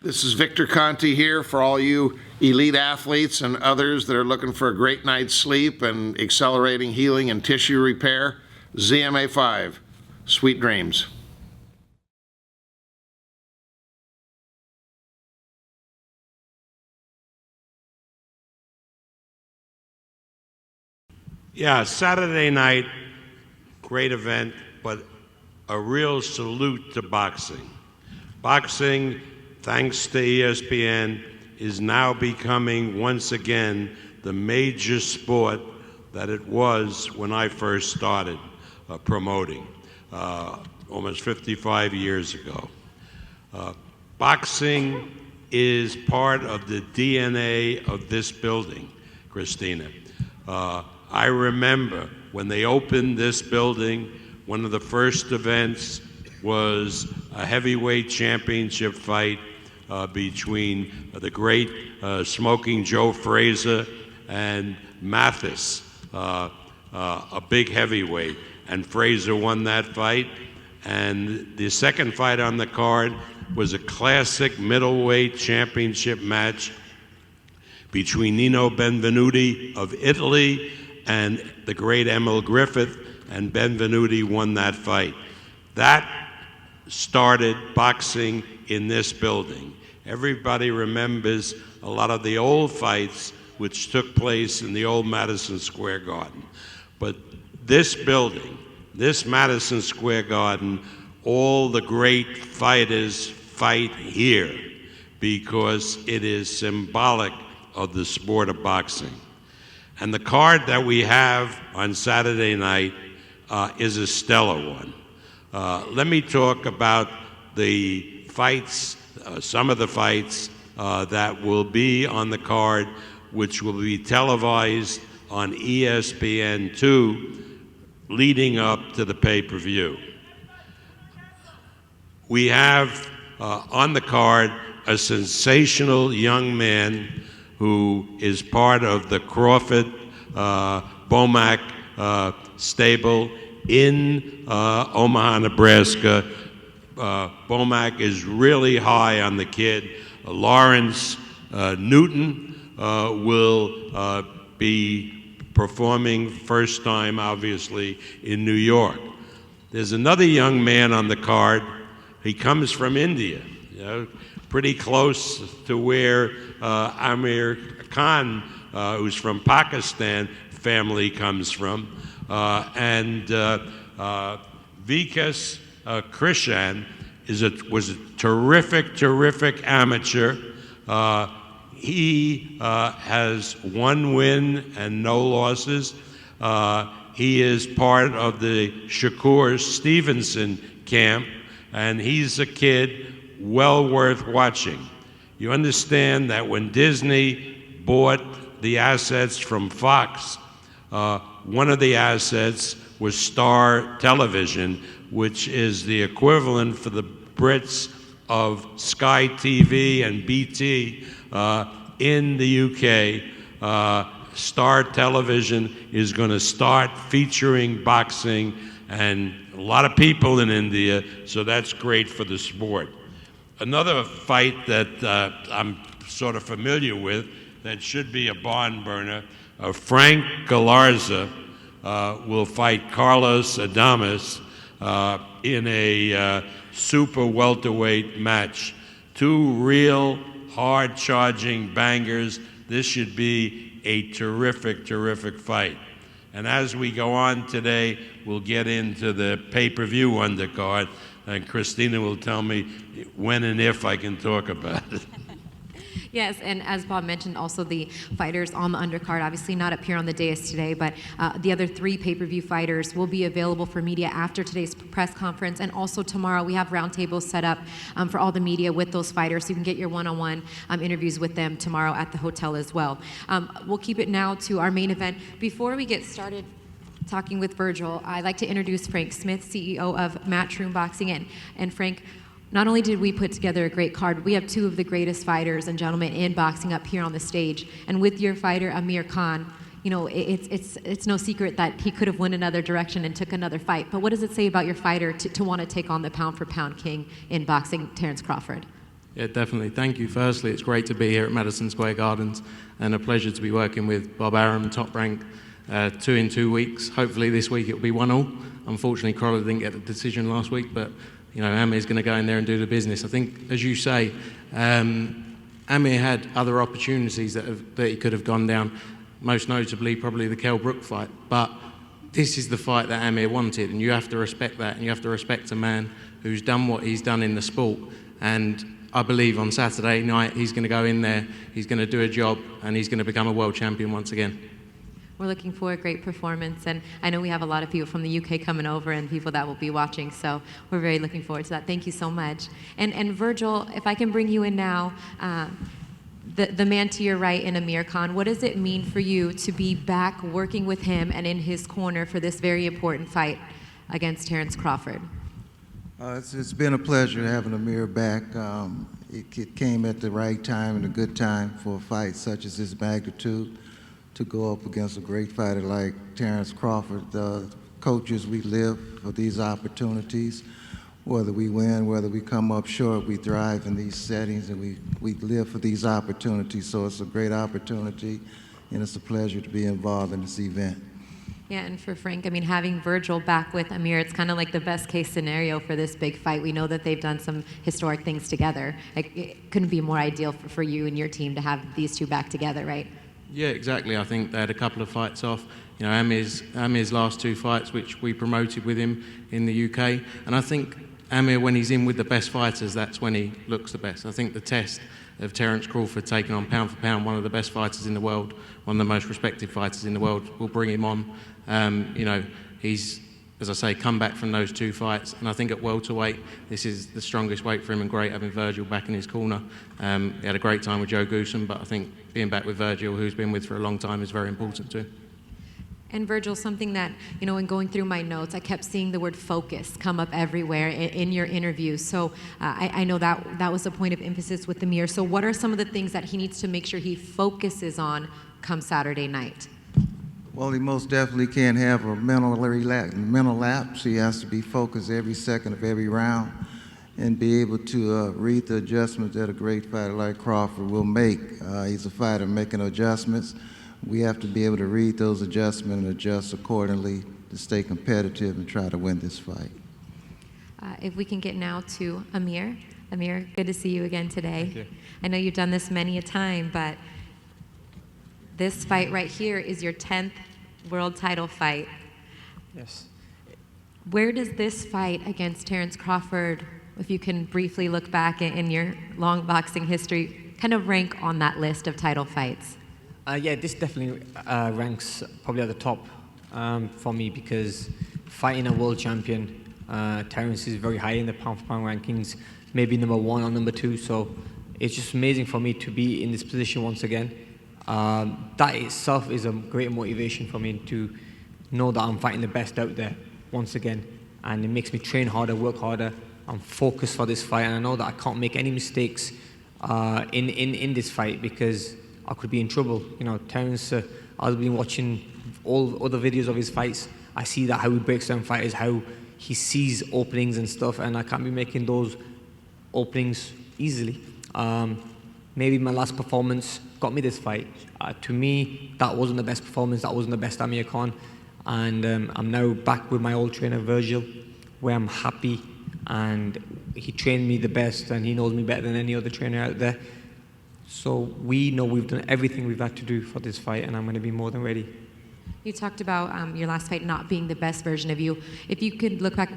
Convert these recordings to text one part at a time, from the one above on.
This is Victor Conti here for all you elite athletes and others that are looking for a great night's sleep and accelerating healing and tissue repair. ZMA5, sweet dreams. Yeah, Saturday night, great event, but a real salute to boxing. Boxing, thanks to ESPN, is now becoming once again the major sport that it was when I first started promoting, almost 55 years ago. Boxing is part of the DNA of this building, Christina. I remember when they opened this building, one of the first events was a heavyweight championship fight between the great Smoking Joe Frazier and Mathis, a big heavyweight. And Frazier won that fight. And the second fight on the card was a classic middleweight championship match between Nino Benvenuti of Italy and the great Emil Griffith, and Benvenuti won that fight. That started boxing in this building. Everybody remembers a lot of the old fights which took place in the old Madison Square Garden. But this building, this Madison Square Garden, all the great fighters fight here because it is symbolic of the sport of boxing. And the card that we have on Saturday night is a stellar one. Let me talk about the fights, some of the fights that will be on the card, which will be televised on ESPN2 leading up to the pay-per-view. We have on the card a sensational young man who is part of the Crawford Bomac stable in Omaha, Nebraska. Bomac is really high on the kid. Lawrence Newton will be performing first time, obviously, in New York. There's another young man on the card. He comes from India, pretty close to where Amir Khan, who's from Pakistan, family comes from. And Vikas Krishan was a terrific amateur. He has one win and no losses. He is part of the Shakur Stevenson camp, and he's a kid well worth watching. You understand that when Disney bought the assets from Fox, one of the assets was Star Television, which is the equivalent for the Brits of Sky TV and BT in the UK. Star Television is going to start featuring boxing, and a lot of people in India, so that's great for the sport. Another fight that I'm sort of familiar with that should be a barn burner, Frank Galarza will fight Carlos Adames in a super welterweight match. Two real hard-charging bangers. This should be a terrific fight. And as we go on today, we'll get into the pay-per-view undercard, and Christina will tell me when and if I can talk about it. Yes, and as Bob mentioned, also the fighters on the undercard, obviously not up here on the dais today, but the other three pay-per-view fighters will be available for media after today's press conference, and also tomorrow we have roundtables set up for all the media with those fighters, so you can get your one-on-one interviews with them tomorrow at the hotel as well. We'll keep it now to our main event. Before we get started talking with Virgil, I'd like to introduce Frank Smith, CEO of Matchroom Boxing, and Frank, not only did we put together a great card, we have two of the greatest fighters and gentlemen in boxing up here on the stage. And with your fighter, Amir Khan, you know, it's no secret that he could have went another direction and took another fight. But what does it say about your fighter to want to take on the pound-for-pound king in boxing, Terence Crawford? Yeah, definitely. Thank you. Firstly, it's great to be here at Madison Square Gardens and a pleasure to be working with Bob Arum, Top Rank, 2 in 2 weeks. Hopefully this week it'll be 1-1. Unfortunately, Crawler didn't get the decision last week, but Amir's going to go in there and do the business. I think, as you say, Amir had other opportunities that he could have gone down, most notably probably the Kell Brook fight. But this is the fight that Amir wanted, and you have to respect that, and you have to respect a man who's done what he's done in the sport. And I believe on Saturday night he's going to go in there, he's going to do a job, and he's going to become a world champion once again. We're looking for a great performance, and I know we have a lot of people from the UK coming over and people that will be watching, so we're very looking forward to that. Thank you so much. And Virgil, if I can bring you in now, the man to your right in Amir Khan, what does it mean for you to be back working with him and in his corner for this very important fight against Crawford? It's been a pleasure having Amir back. It came at the right time and a good time for a fight such as this magnitude to go up against a great fighter like Terence Crawford. Coaches, we live for these opportunities. Whether we win, whether we come up short, we thrive in these settings, and we live for these opportunities. So it's a great opportunity, and it's a pleasure to be involved in this event. Yeah, and for Frank, I mean, having Virgil back with Amir, it's kind of like the best case scenario for this big fight. We know that they've done some historic things together. It couldn't be more ideal for you and your team to have these two back together, right? Yeah, exactly. I think they had a couple of fights off. Amir's last 2 fights, which we promoted with him in the UK. And I think Amir, when he's in with the best fighters, that's when he looks the best. I think the test of Terence Crawford taking on pound for pound one of the best fighters in the world, one of the most respected fighters in the world, will bring him on. He's, as I say, come back from those 2 fights, and I think at welterweight, this is the strongest weight for him, and great having Virgil back in his corner. He had a great time with Joe Goosen, but I think being back with Virgil, who's been with for a long time, is very important to him. And Virgil, something that, in going through my notes, I kept seeing the word focus come up everywhere in your interviews. So I know that was a point of emphasis with Amir. So what are some of the things that he needs to make sure he focuses on come Saturday night? Well, he most definitely can't have a mental lapse. He has to be focused every second of every round and be able to read the adjustments that a great fighter like Crawford will make. He's a fighter making adjustments. We have to be able to read those adjustments and adjust accordingly to stay competitive and try to win this fight. If we can get now to Amir. Amir, good to see you again today. Thank you. I know you've done this many a time, but this fight right here is your 10th world title fight. Yes. Where does this fight against Terence Crawford, if you can briefly look back in your long boxing history, kind of rank on that list of title fights? Yeah, this definitely ranks probably at the top for me, because fighting a world champion, Terence is very high in the pound-for-pound rankings, maybe number 1 or number 2. So it's just amazing for me to be in this position once again. That itself is a great motivation for me to know that I'm fighting the best out there once again, and it makes me train harder, work harder. I'm focused for this fight, and I know that I can't make any mistakes in this fight, because I could be in trouble. Terence, I've been watching all other videos of his fights. I see that how he breaks down fighters, how he sees openings and stuff, and I can't be making those openings easily. Maybe my last performance got me this fight. To me, that wasn't the best performance, that wasn't the best Amir Khan, and I'm now back with my old trainer Virgil, where I'm happy, and he trained me the best, and he knows me better than any other trainer out there. So we know we've done everything we've had to do for this fight, and I'm going to be more than ready. You talked about your last fight not being the best version of you. If you could look back,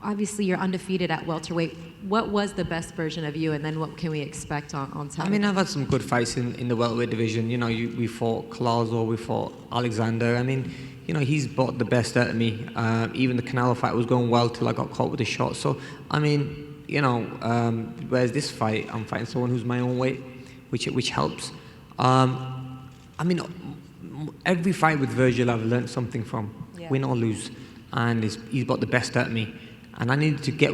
obviously you're undefeated at welterweight. What was the best version of you, and then what can we expect on Saturday? I mean, I've had some good fights in the welterweight division. We fought Clauso, we fought Alexander. I mean, he's brought the best out of me. Even the Canelo fight was going well till I got caught with a shot. So, I mean, whereas this fight, I'm fighting someone who's my own weight, which helps. I mean, every fight with Virgil I've learned something from, win or lose, and he's got the best out of me. And I needed to get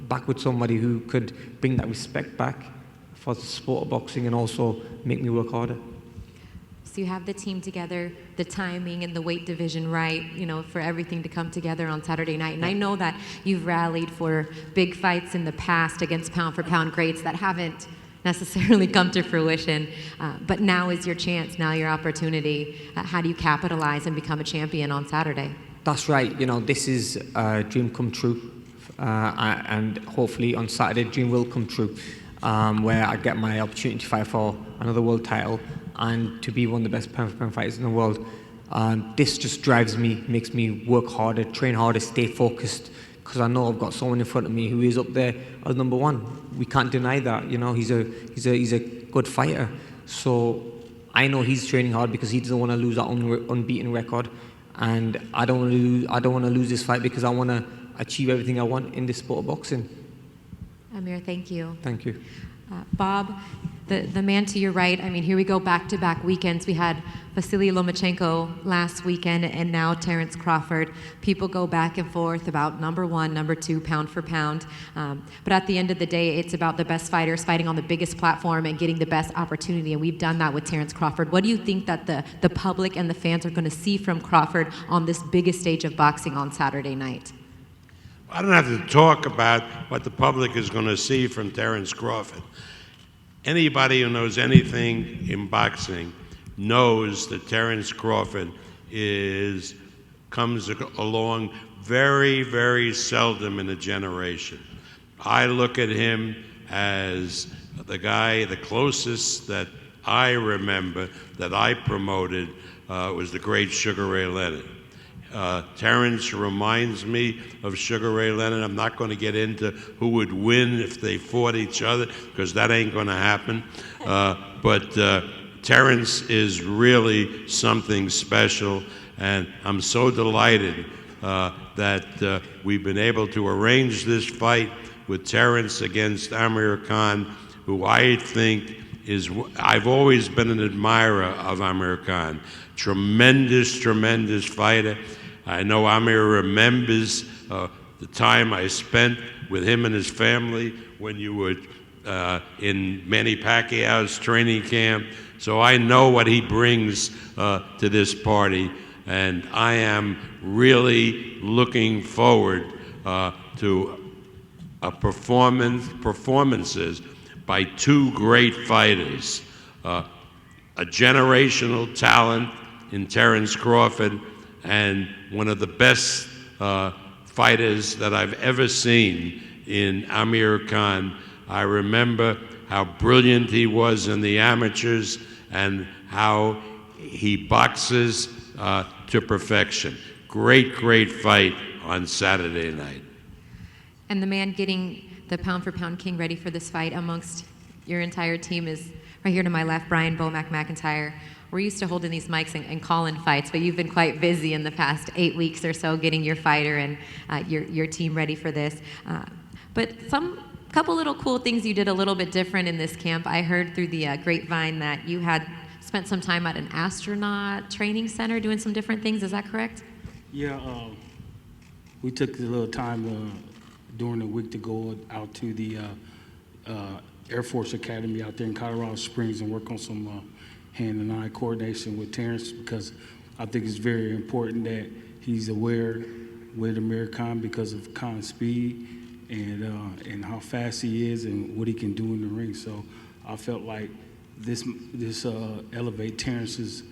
back with somebody who could bring that respect back for the sport of boxing and also make me work harder. So you have the team together, the timing and the weight division right, for everything to come together on Saturday night. And I know that you've rallied for big fights in the past against pound-for-pound greats that haven't necessarily come to fruition. But now is your chance, now your opportunity. How do you capitalize and become a champion on Saturday? That's right. This is a dream come true. And hopefully on Saturday, dream will come true, where I get my opportunity to fight for another world title and to be one of the best pound-for-pound fighters in the world. This just drives me, makes me work harder, train harder, stay focused, because I know I've got someone in front of me who is up there as number one. We can't deny that. He's a good fighter. So I know he's training hard because he doesn't want to lose that unbeaten record, and I don't want to lose this fight because I want to achieve everything I want in this sport of boxing. Amir, thank you. Thank you. Bob, the man to your right, here we go back-to-back weekends. We had Vasily Lomachenko last weekend and now Terence Crawford. People go back and forth about number one, number two, pound for pound. But at the end of the day, it's about the best fighters fighting on the biggest platform and getting the best opportunity, and we've done that with Terence Crawford. What do you think that the public and the fans are going to see from Crawford on this biggest stage of boxing on Saturday night? I don't have to talk about what the public is going to see from Terence Crawford. Anybody who knows anything in boxing knows that Terence Crawford comes along very, very seldom in a generation. I look at him as the guy, the closest that I remember that I promoted was the great Sugar Ray Leonard. Terence reminds me of Sugar Ray Leonard. I'm not going to get into who would win if they fought each other, because that ain't going to happen. But Terence is really something special, and I'm so delighted that we've been able to arrange this fight with Terence against Amir Khan, who I think I've always been an admirer of Amir Khan. Tremendous, tremendous fighter. I know Amir remembers the time I spent with him and his family when you were in Manny Pacquiao's training camp. So I know what he brings to this party, and I am really looking forward to performances by two great fighters, a generational talent in Terence Crawford and one of the best fighters that I've ever seen in Amir Khan. I remember how brilliant he was in the amateurs and how he boxes to perfection. Great, great fight on Saturday night. And the man getting the pound-for-pound king ready for this fight amongst your entire team is right here to my left, Brian Bomac McIntyre. We're used to holding these mics and calling fights, but you've been quite busy in the past 8 weeks or so getting your fighter and your team ready for this. But couple little cool things you did a little bit different in this camp. I heard through the grapevine that you had spent some time at an astronaut training center doing some different things. Is that correct? Yeah, we took a little time during the week to go out to the Air Force Academy out there in Colorado Springs and work on some hand and eye coordination with Terence, because I think it's very important that he's aware with Amir Khan because of Khan's speed and how fast he is and what he can do in the ring. So I felt like this elevate Terrence's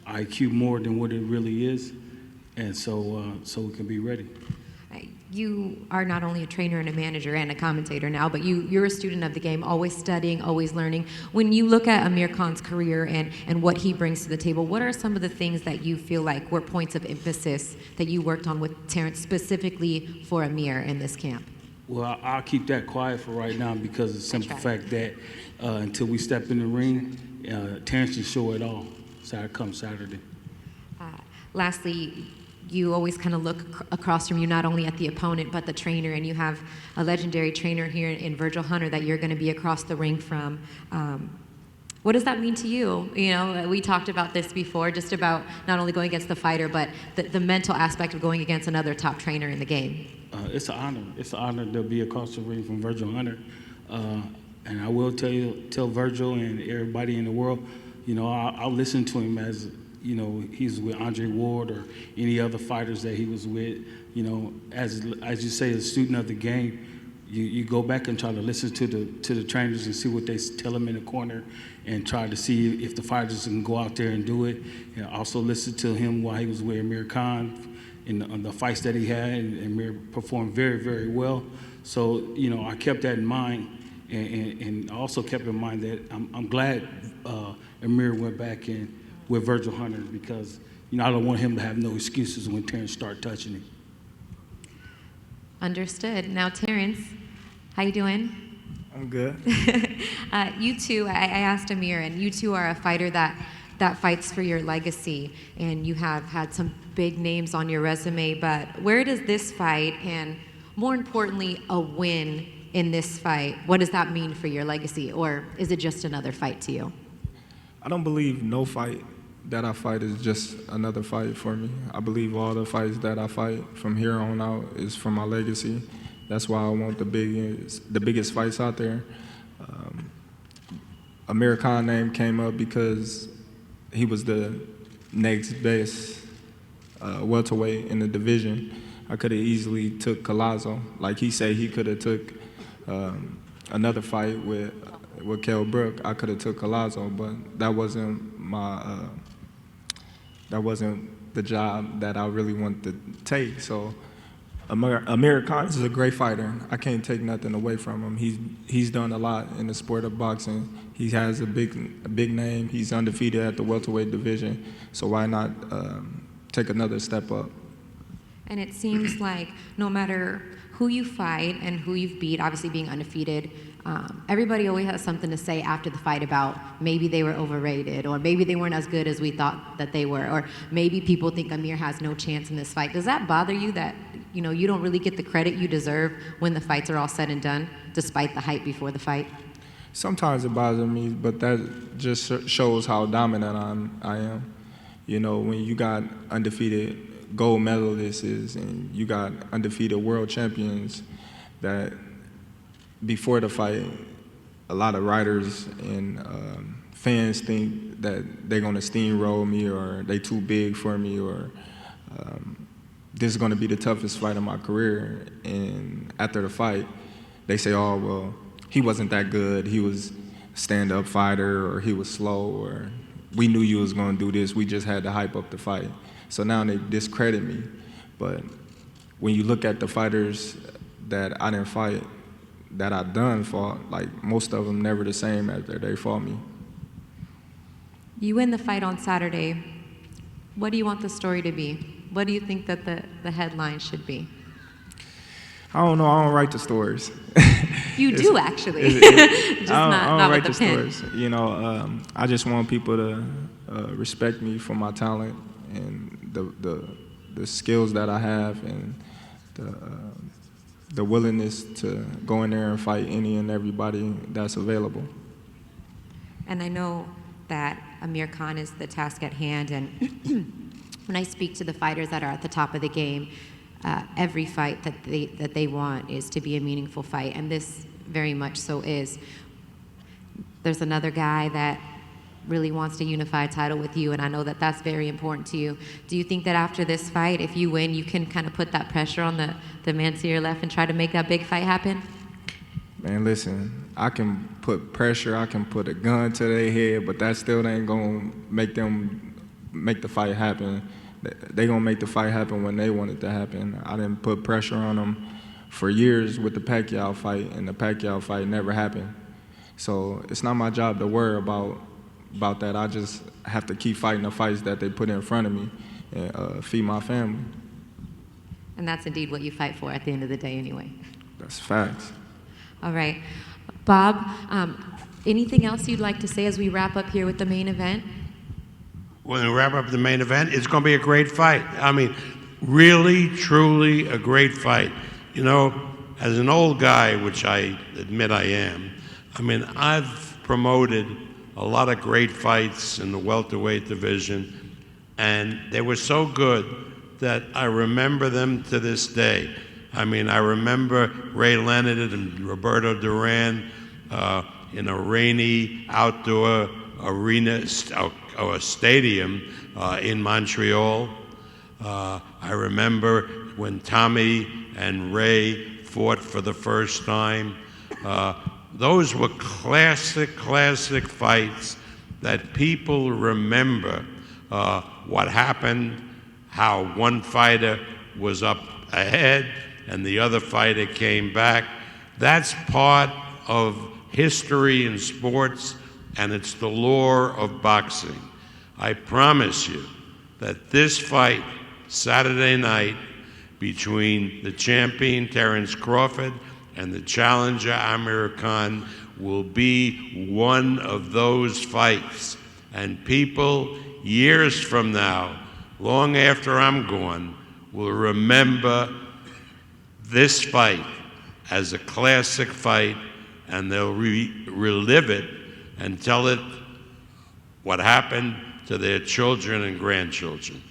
IQ more than what it really is, and so we can be ready. You are not only a trainer and a manager and a commentator now, but you're a student of the game, always studying, always learning. When you look at Amir Khan's career and what he brings to the table, what are some of the things that you feel like were points of emphasis that you worked on with Terence specifically for Amir in this camp? Well, I'll keep that quiet for right now because of the simple fact that until we step in the ring, Terence will show it all come Saturday. Lastly, you always kind of look across from you, not only at the opponent, but the trainer, and you have a legendary trainer here in Virgil Hunter that you're going to be across the ring from. What does that mean to you? You know, we talked about this before, just about not only going against the fighter, but the mental aspect of going against another top trainer in the game. It's an honor. It's an honor to be across the ring from Virgil Hunter. And I will tell Virgil and everybody in the world, I'll listen to him as, he's with Andre Ward or any other fighters that he was with. As you say, a student of the game, you go back and try to listen to the trainers and see what they tell them in the corner and try to see if the fighters can go out there and do it. And also listen to him while he was with Amir Khan in the fights that he had, and Amir performed very, very well. So, I kept that in mind, and I also kept in mind that I'm glad Amir went back in with Virgil Hunter, because, I don't want him to have no excuses when Terence start touching him. Understood. Now, Terence, how you doing? I'm good. You two, I asked Amir, and you two are a fighter that fights for your legacy, and you have had some big names on your resume, but where does this fight, and more importantly, a win in this fight, what does that mean for your legacy, or is it just another fight to you? I don't believe no fight that I fight is just another fight for me. I believe all the fights that I fight from here on out is for my legacy. That's why I want the biggest fights out there. Amir Khan name came up because he was the next best welterweight in the division. I could have easily took Collazo. Like he said, he could have took another fight with Kell Brook. I could have took Collazo, but that wasn't the job that I really wanted to take. So Amir Khan is a great fighter. I can't take nothing away from him. He's done a lot in the sport of boxing. He has a big name. He's undefeated at the welterweight division. So why not take another step up? And it seems like no matter who you fight and who you've beat, obviously being undefeated, everybody always has something to say after the fight about maybe they were overrated, or maybe they weren't as good as we thought that they were, or maybe people think Amir has no chance in this fight. Does that bother you that you don't really get the credit you deserve when the fights are all said and done, despite the hype before the fight? Sometimes it bothers me, but that just shows how dominant I am. When you got undefeated gold medalists and you got undefeated world champions, that before the fight, a lot of writers and fans think that they're going to steamroll me, or they too big for me, or this is going to be the toughest fight of my career. And after the fight, they say, oh, well, he wasn't that good. He was a stand-up fighter, or he was slow, or we knew you was going to do this. We just had to hype up the fight. So now they discredit me. But when you look at the fighters that I didn't fight, that I done fought, like most of them never the same after they fought me. You win the fight on Saturday. What do you want the story to be? What do you think that the headline should be? I don't know. I don't write the stories. You do, actually. Just I don't not write with the pen. stories. I just want people to respect me for my talent and the skills that I have, and the willingness to go in there and fight any and everybody that's available. And I know that Amir Khan is the task at hand, and when I speak to the fighters that are at the top of the game, every fight that they want is to be a meaningful fight, and this very much so is. There's another guy that really wants to unify a title with you, and I know that that's very important to you. Do you think that after this fight, if you win, you can kind of put that pressure on the man to your left and try to make that big fight happen? Man, listen, I can put pressure, I can put a gun to their head, but that still ain't gonna make the fight happen. They gonna make the fight happen when they want it to happen. I didn't put pressure on them for years with the Pacquiao fight, and the Pacquiao fight never happened. So it's not my job to worry about that. I just have to keep fighting the fights that they put in front of me and feed my family. And that's indeed what you fight for at the end of the day anyway. That's facts. All right. Bob, anything else you'd like to say as we wrap up here with the main event? When we wrap up the main event, it's going to be a great fight. I mean, really, truly a great fight. As an old guy, which I admit I am, I've promoted a lot of great fights in the welterweight division, and they were so good that I remember them to this day. I remember Ray Leonard and Roberto Duran in a rainy outdoor or stadium in Montreal. I remember when Tommy and Ray fought for the first time. Those were classic fights that people remember. What happened, how one fighter was up ahead and the other fighter came back. That's part of history in sports, and it's the lore of boxing. I promise you that this fight Saturday night between the champion Terence Crawford and the challenger Amir Khan will be one of those fights. And people, years from now, long after I'm gone, will remember this fight as a classic fight, and they'll relive it and tell it what happened to their children and grandchildren.